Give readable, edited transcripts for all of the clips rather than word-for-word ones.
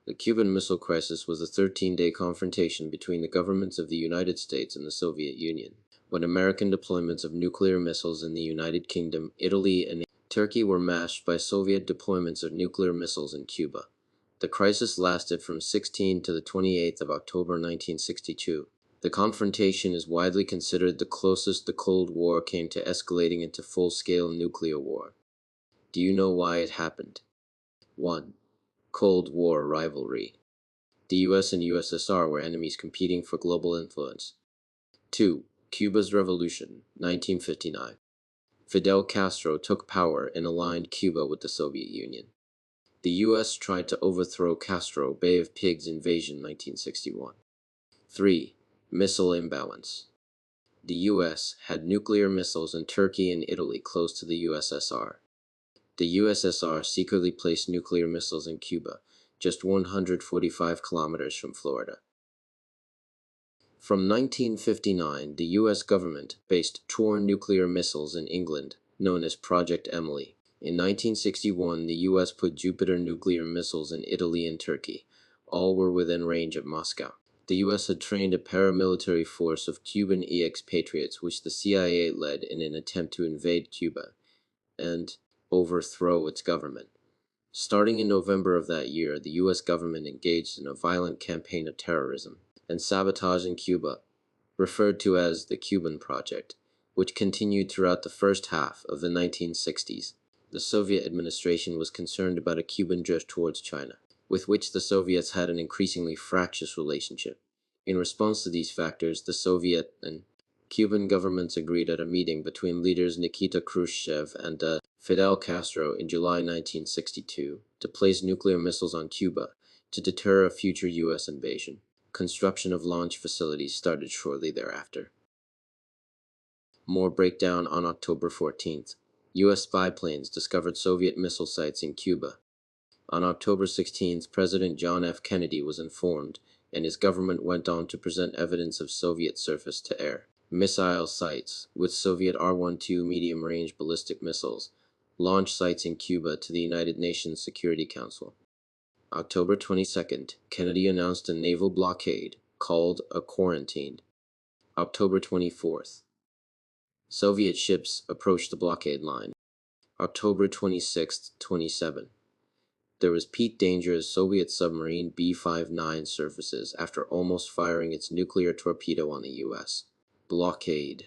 The Cuban Missile Crisis was a 13-day confrontation between the governments of the United States and the Soviet Union, when American deployments of nuclear missiles in the United Kingdom, Italy, and Turkey were matched by Soviet deployments of nuclear missiles in Cuba. The crisis lasted from 16 to the 28th of October 1962. The confrontation is widely considered the closest the Cold War came to escalating into full-scale nuclear war. Do you know why it happened? 1. Cold War rivalry. The US and USSR were enemies competing for global influence. 2. Cuba's Revolution, 1959. Fidel Castro took power and aligned Cuba with the Soviet Union. The US tried to overthrow Castro Bay of Pigs invasion 1961. 3. Missile imbalance. The US had nuclear missiles in Turkey and Italy close to the USSR. The USSR secretly placed nuclear missiles in Cuba, just 145 kilometers from Florida. From 1959, the US government based torn nuclear missiles in England, known as Project Emily. In 1961, the US put Jupiter nuclear missiles in Italy and Turkey. All were within range of Moscow. The US had trained a paramilitary force of Cuban expatriates which the CIA led in an attempt to invade Cuba and overthrow its government. Starting in November of that year, the US government engaged in a violent campaign of terrorism and sabotage in Cuba, referred to as the Cuban Project, which continued throughout the first half of the 1960s. The Soviet administration was concerned about a Cuban drift towards China, with which the Soviets had an increasingly fractious relationship. In response to these factors, the Soviet and Cuban governments agreed at a meeting between leaders Nikita Khrushchev and Fidel Castro in July 1962 to place nuclear missiles on Cuba to deter a future US invasion. Construction of launch facilities started shortly thereafter. More breakdown on October 14th. US spy planes discovered Soviet missile sites in Cuba. On October 16th, President John F. Kennedy was informed, and his government went on to present evidence of Soviet surface-to-air missile sites with Soviet R-12 medium-range ballistic missiles, launch sites in Cuba to the United Nations Security Council. October 22nd, Kennedy announced a naval blockade called a quarantine. October 24th, Soviet ships approached the blockade line. October 26th-27. There was peak danger as Soviet submarine B-59 surfaces after almost firing its nuclear torpedo on the US. Blockade.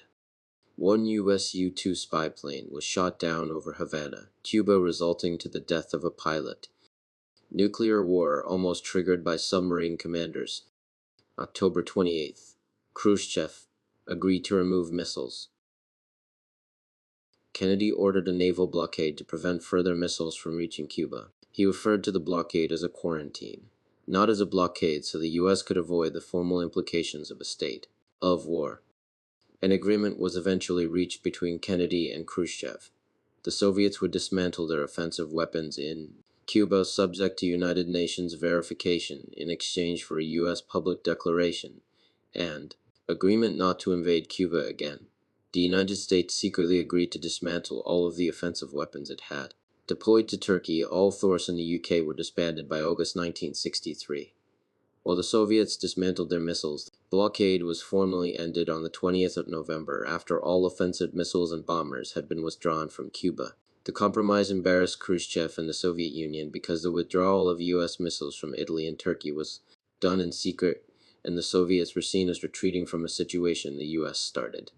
One US U-2 spy plane was shot down over Havana, Cuba, resulting to the death of a pilot. Nuclear war almost triggered by submarine commanders. October 28th. Khrushchev agreed to remove missiles. Kennedy ordered a naval blockade to prevent further missiles from reaching Cuba. He referred to the blockade as a quarantine, not as a blockade so the US could avoid the formal implications of a state of war. An agreement was eventually reached between Kennedy and Khrushchev. The Soviets would dismantle their offensive weapons in Cuba subject to United Nations verification in exchange for a US public declaration and agreement not to invade Cuba again. The United States secretly agreed to dismantle all of the offensive weapons it had. Deployed to Turkey, all force in the UK were disbanded by August 1963. While the Soviets dismantled their missiles, the blockade was formally ended on the 20th of November after all offensive missiles and bombers had been withdrawn from Cuba. The compromise embarrassed Khrushchev and the Soviet Union because the withdrawal of US missiles from Italy and Turkey was done in secret, and the Soviets were seen as retreating from a situation the US started.